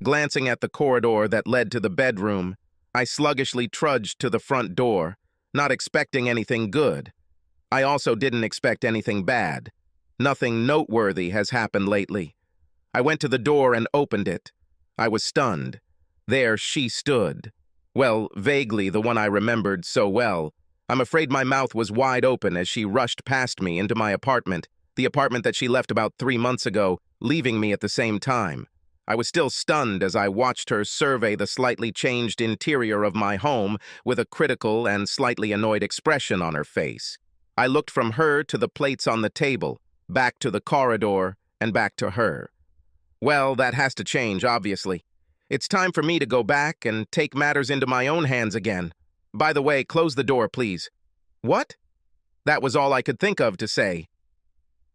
Glancing at the corridor that led to the bedroom, I sluggishly trudged to the front door, not expecting anything good. I also didn't expect anything bad. Nothing noteworthy has happened lately. I went to the door and opened it. I was stunned. There she stood. Well, vaguely the one I remembered so well. I'm afraid my mouth was wide open as she rushed past me into my apartment, the apartment that she left about 3 months ago, leaving me at the same time. I was still stunned as I watched her survey the slightly changed interior of my home with a critical and slightly annoyed expression on her face. I looked from her to the plates on the table, back to the corridor, and back to her. Well, that has to change, obviously. It's time for me to go back and take matters into my own hands again. By the way, close the door, please. What? That was all I could think of to say.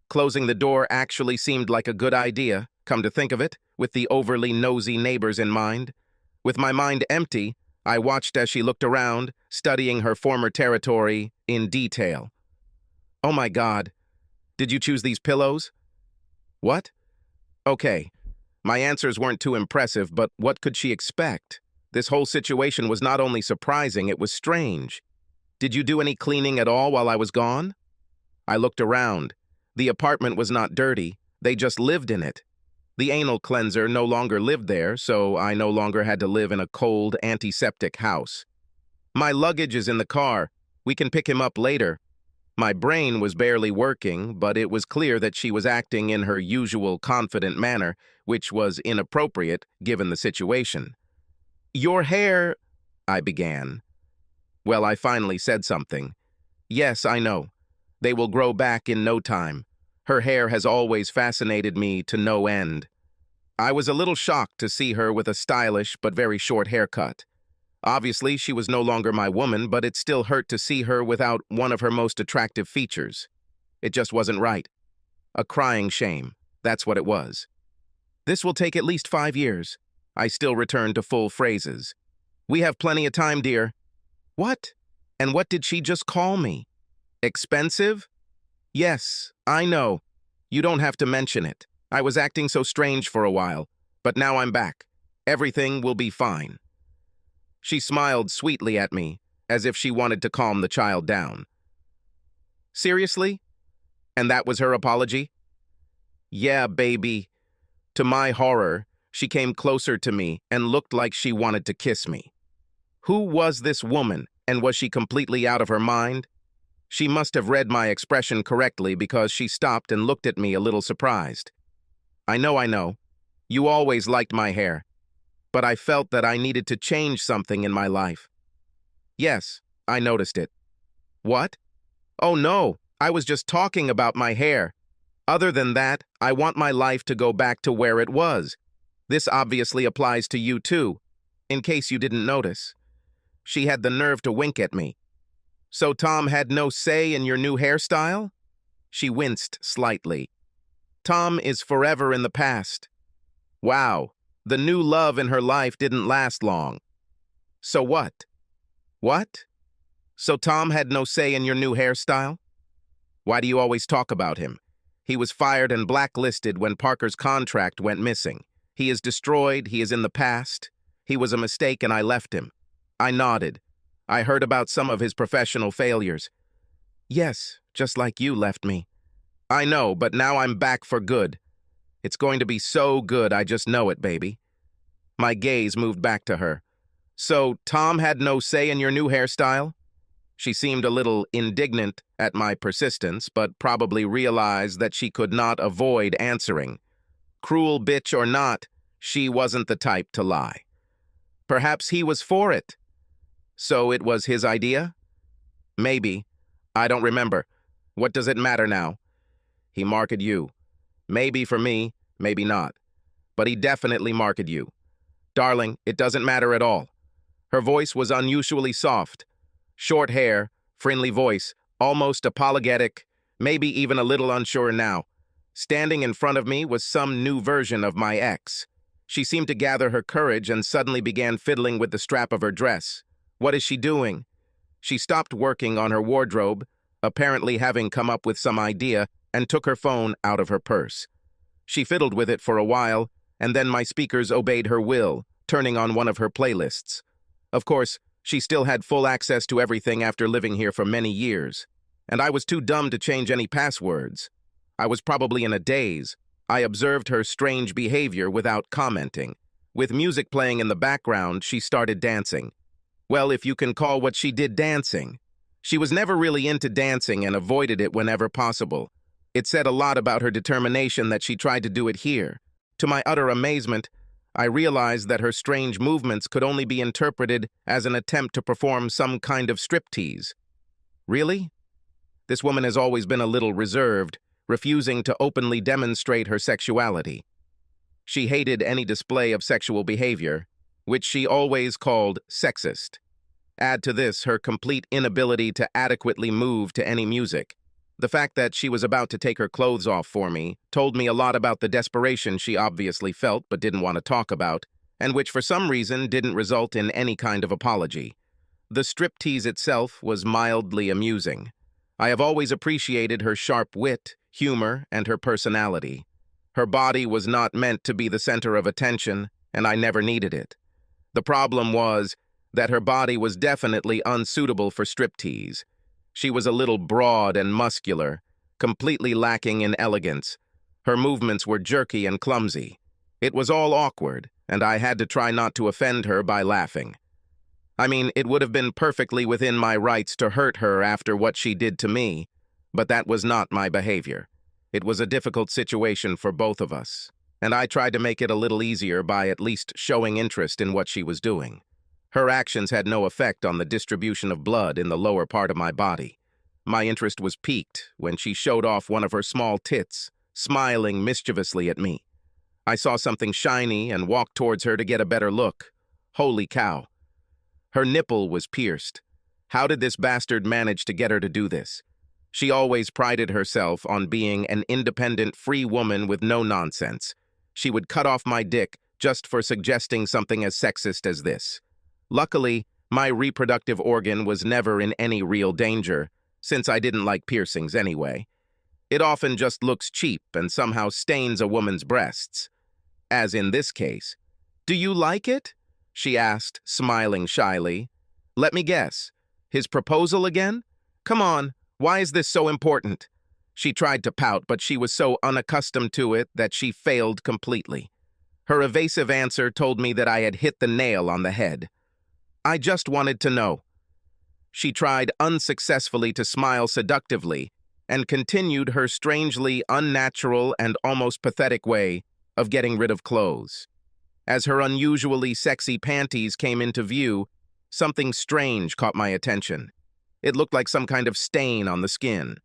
Closing the door actually seemed like a good idea, come to think of it, with the overly nosy neighbors in mind. With my mind empty, I watched as she looked around, studying her former territory in detail. Oh my God. Did you choose these pillows? What? Okay. My answers weren't too impressive, but what could she expect? This whole situation was not only surprising, it was strange. Did you do any cleaning at all while I was gone? I looked around. The apartment was not dirty. They just lived in it. The anal cleanser no longer lived there, so I no longer had to live in a cold, antiseptic house. My luggage is in the car. We can pick him up later. My brain was barely working, but it was clear that she was acting in her usual confident manner, which was inappropriate given the situation. Your hair, I began. Well, I finally said something. Yes, I know. They will grow back in no time. Her hair has always fascinated me to no end. I was a little shocked to see her with a stylish but very short haircut. Obviously, she was no longer my woman, but it still hurt to see her without one of her most attractive features. It just wasn't right. A crying shame. That's what it was. This will take at least 5 years. I still returned to full phrases. We have plenty of time, dear. What? And what did she just call me? Expensive? Yes, I know. You don't have to mention it. I was acting so strange for a while, but now I'm back. Everything will be fine. She smiled sweetly at me, as if she wanted to calm the child down. Seriously? And that was her apology? Yeah, baby. To my horror, she came closer to me and looked like she wanted to kiss me. Who was this woman, and was she completely out of her mind? She must have read my expression correctly because she stopped and looked at me a little surprised. I know. You always liked my hair. But I felt that I needed to change something in my life. Yes, I noticed it. What? Oh no, I was just talking about my hair. Other than that, I want my life to go back to where it was. This obviously applies to you too, in case you didn't notice. She had the nerve to wink at me. So Tom had no say in your new hairstyle? She winced slightly. Tom is forever in the past. Wow, the new love in her life didn't last long. So what? What? So Tom had no say in your new hairstyle? Why do you always talk about him? He was fired and blacklisted when Parker's contract went missing. He is destroyed, he is in the past. He was a mistake and I left him. I nodded. I heard about some of his professional failures. Yes, just like you left me. I know, but now I'm back for good. It's going to be so good, I just know it, baby. My gaze moved back to her. So, Tom had no say in your new hairstyle? She seemed a little indignant at my persistence, but probably realized that she could not avoid answering. Cruel bitch or not, she wasn't the type to lie. Perhaps he was for it. So it was his idea? Maybe. I don't remember. What does it matter now? He marketed you. Maybe for me, maybe not. But he definitely marketed you. Darling, it doesn't matter at all. Her voice was unusually soft. Short hair, friendly voice, almost apologetic, maybe even a little unsure now. Standing in front of me was some new version of my ex. She seemed to gather her courage and suddenly began fiddling with the strap of her dress. What is she doing? She stopped working on her wardrobe, apparently having come up with some idea, and took her phone out of her purse. She fiddled with it for a while, and then my speakers obeyed her will, turning on one of her playlists. Of course, she still had full access to everything after living here for many years, and I was too dumb to change any passwords. I was probably in a daze. I observed her strange behavior without commenting. With music playing in the background, she started dancing. Well, if you can call what she did dancing. She was never really into dancing and avoided it whenever possible. It said a lot about her determination that she tried to do it here. To my utter amazement, I realized that her strange movements could only be interpreted as an attempt to perform some kind of striptease. Really? This woman has always been a little reserved, refusing to openly demonstrate her sexuality. She hated any display of sexual behavior, which she always called sexist. Add to this her complete inability to adequately move to any music. The fact that she was about to take her clothes off for me told me a lot about the desperation she obviously felt but didn't want to talk about, and which for some reason didn't result in any kind of apology. The striptease itself was mildly amusing. I have always appreciated her sharp wit, humor, and her personality. Her body was not meant to be the center of attention, and I never needed it. The problem was that her body was definitely unsuitable for striptease. She was a little broad and muscular, completely lacking in elegance. Her movements were jerky and clumsy. It was all awkward, and I had to try not to offend her by laughing. I mean, it would have been perfectly within my rights to hurt her after what she did to me, but that was not my behavior. It was a difficult situation for both of us, and I tried to make it a little easier by at least showing interest in what she was doing. Her actions had no effect on the distribution of blood in the lower part of my body. My interest was piqued when she showed off one of her small tits, smiling mischievously at me. I saw something shiny and walked towards her to get a better look. Holy cow. Her nipple was pierced. How did this bastard manage to get her to do this? She always prided herself on being an independent, free woman with no nonsense. She would cut off my dick just for suggesting something as sexist as this. Luckily, my reproductive organ was never in any real danger, since I didn't like piercings anyway. It often just looks cheap and somehow stains a woman's breasts. As in this case. "Do you like it?" she asked, smiling shyly. "Let me guess. His proposal again? Come on, why is this so important?" She tried to pout, but she was so unaccustomed to it that she failed completely. Her evasive answer told me that I had hit the nail on the head. "I just wanted to know." She tried unsuccessfully to smile seductively and continued her strangely unnatural and almost pathetic way of getting rid of clothes. As her unusually sexy panties came into view, something strange caught my attention. It looked like some kind of stain on the skin.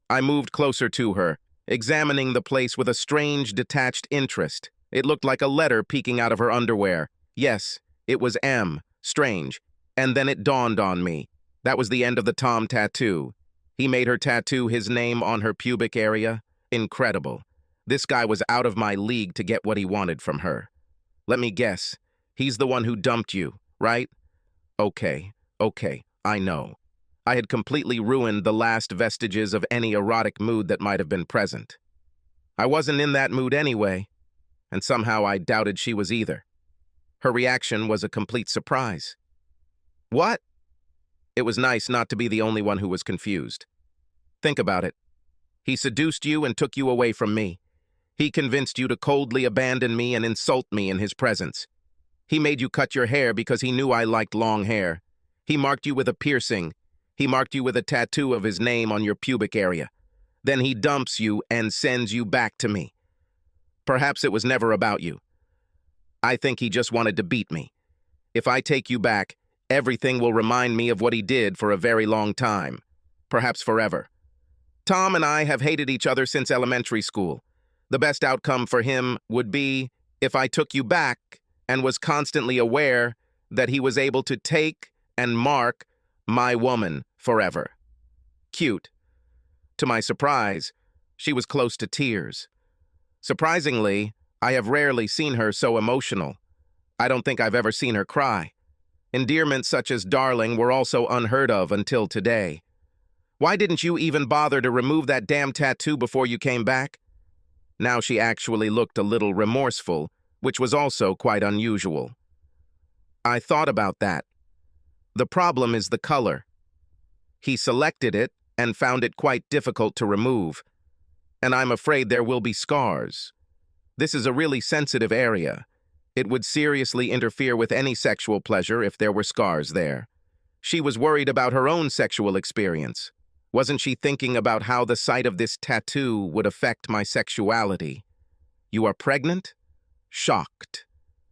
I moved closer to her, examining the place with a strange, detached interest. It looked like a letter peeking out of her underwear. Yes, it was M. Strange. And then it dawned on me. That was the end of the Tom tattoo. He made her tattoo his name on her pubic area. Incredible. This guy was out of my league to get what he wanted from her. Let me guess. He's the one who dumped you, right? Okay, I know. I had completely ruined the last vestiges of any erotic mood that might have been present. I wasn't in that mood anyway, and somehow I doubted she was either. Her reaction was a complete surprise. "What?" It was nice not to be the only one who was confused. Think about it. He seduced you and took you away from me. He convinced you to coldly abandon me and insult me in his presence. He made you cut your hair because he knew I liked long hair. He marked you with a piercing. He marked you with a tattoo of his name on your pubic area. Then he dumps you and sends you back to me. Perhaps it was never about you. I think he just wanted to beat me. If I take you back, everything will remind me of what he did for a very long time. Perhaps forever. Tom and I have hated each other since elementary school. The best outcome for him would be if I took you back and was constantly aware that he was able to take and mark my woman forever. Cute. To my surprise, she was close to tears. Surprisingly, I have rarely seen her so emotional. I don't think I've ever seen her cry. Endearments such as darling were also unheard of until today. Why didn't you even bother to remove that damn tattoo before you came back? Now she actually looked a little remorseful, which was also quite unusual. I thought about that. The problem is the color. He selected it and found it quite difficult to remove, and I'm afraid there will be scars. This is a really sensitive area. It would seriously interfere with any sexual pleasure if there were scars there. She was worried about her own sexual experience. Wasn't she thinking about how the sight of this tattoo would affect my sexuality? You are pregnant? Shocked.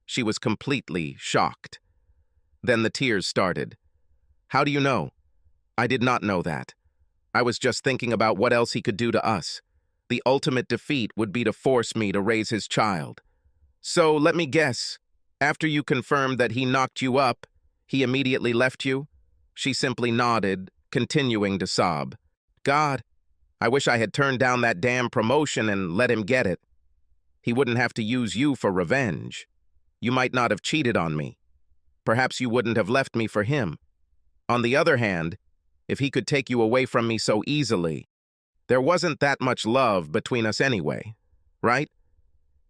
She was completely shocked. Then the tears started. How do you know? I did not know that. I was just thinking about what else he could do to us. The ultimate defeat would be to force me to raise his child. So let me guess. After you confirmed that he knocked you up, he immediately left you? She simply nodded, continuing to sob. God, I wish I had turned down that damn promotion and let him get it. He wouldn't have to use you for revenge. You might not have cheated on me. Perhaps you wouldn't have left me for him. On the other hand, if he could take you away from me so easily, there wasn't that much love between us anyway, right?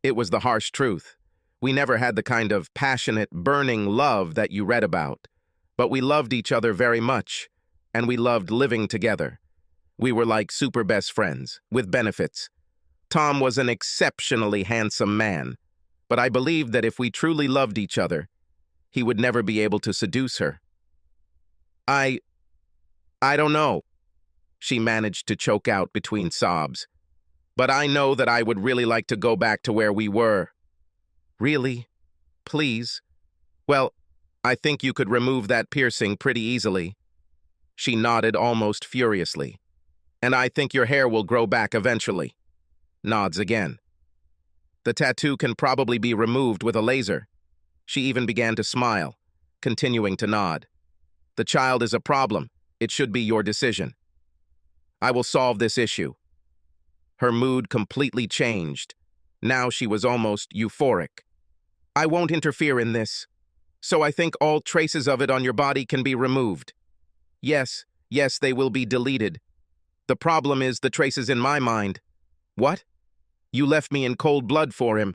It was the harsh truth. We never had the kind of passionate, burning love that you read about, but we loved each other very much, and we loved living together. We were like super best friends, with benefits. Tom was an exceptionally handsome man, but I believed that if we truly loved each other, he would never be able to seduce her. I don't know, she managed to choke out between sobs. But I know that I would really like to go back to where we were. Really? Please? Well, I think you could remove that piercing pretty easily. She nodded almost furiously. And I think your hair will grow back eventually. Nods again. The tattoo can probably be removed with a laser. She even began to smile, continuing to nod. The child is a problem. It should be your decision. I will solve this issue. Her mood completely changed. Now she was almost euphoric. I won't interfere in this. So I think all traces of it on your body can be removed. Yes, they will be deleted. The problem is the traces in my mind. What? You left me in cold blood for him.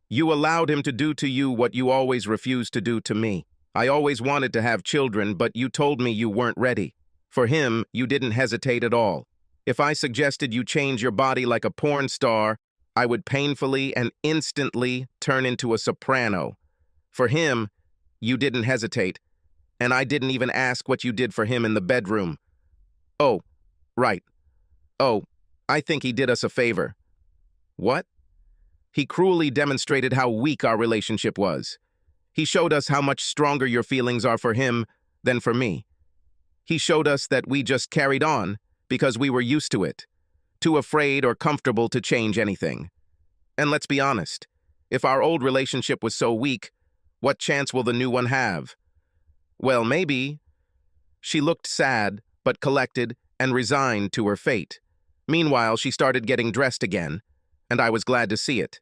You allowed him to do to you what you always refused to do to me. I always wanted to have children, but you told me you weren't ready. For him, you didn't hesitate at all. If I suggested you change your body like a porn star, I would painfully and instantly turn into a soprano. For him, you didn't hesitate, and I didn't even ask what you did for him in the bedroom. Oh, right. Oh, I think he did us a favor. What? He cruelly demonstrated how weak our relationship was. He showed us how much stronger your feelings are for him than for me. He showed us that we just carried on because we were used to it, too afraid or comfortable to change anything. And let's be honest, if our old relationship was so weak, what chance will the new one have? Well, maybe. She looked sad, but collected and resigned to her fate. Meanwhile, she started getting dressed again, and I was glad to see it.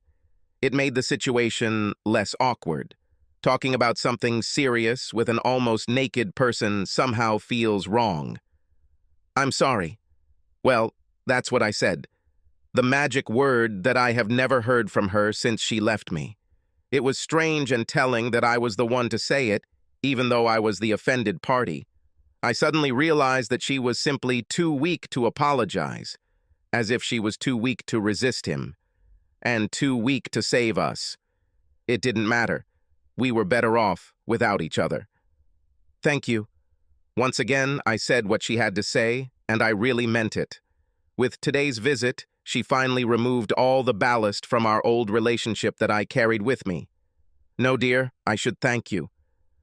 It made the situation less awkward. Talking about something serious with an almost naked person somehow feels wrong. I'm sorry. Well, that's what I said. The magic word that I have never heard from her since she left me. It was strange and telling that I was the one to say it, even though I was the offended party. I suddenly realized that she was simply too weak to apologize, as if she was too weak to resist him, and too weak to save us. It didn't matter. We were better off without each other. Thank you. Once again, I said what she had to say, and I really meant it. With today's visit, she finally removed all the ballast from our old relationship that I carried with me. No, dear, I should thank you.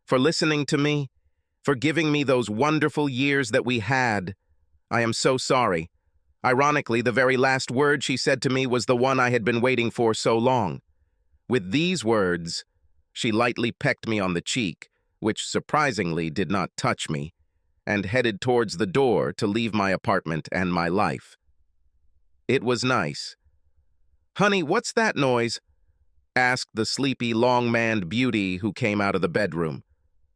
For listening to me, for giving me those wonderful years that we had. I am so sorry. Ironically, the very last word she said to me was the one I had been waiting for so long. With these words, she lightly pecked me on the cheek, which surprisingly did not touch me, and headed towards the door to leave my apartment and my life. It was nice. Honey, what's that noise? Asked the sleepy, long-maned beauty who came out of the bedroom.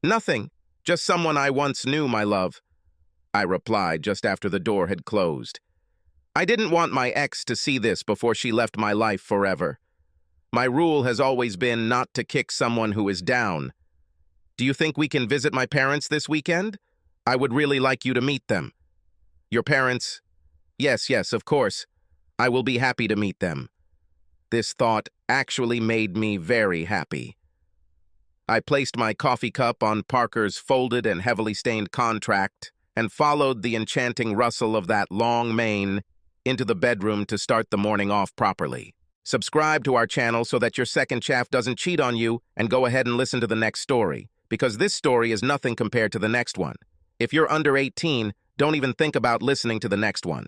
Nothing, just someone I once knew, my love, I replied just after the door had closed. I didn't want my ex to see this before she left my life forever. My rule has always been not to kick someone who is down. Do you think we can visit my parents this weekend? I would really like you to meet them. Your parents? Yes, yes, of course. I will be happy to meet them. This thought actually made me very happy. I placed my coffee cup on Parker's folded and heavily stained contract and followed the enchanting rustle of that long mane into the bedroom to start the morning off properly. Subscribe to our channel so that your second chaff doesn't cheat on you, and go ahead and listen to the next story, because this story is nothing compared to the next one. If you're under 18, don't even think about listening to the next one.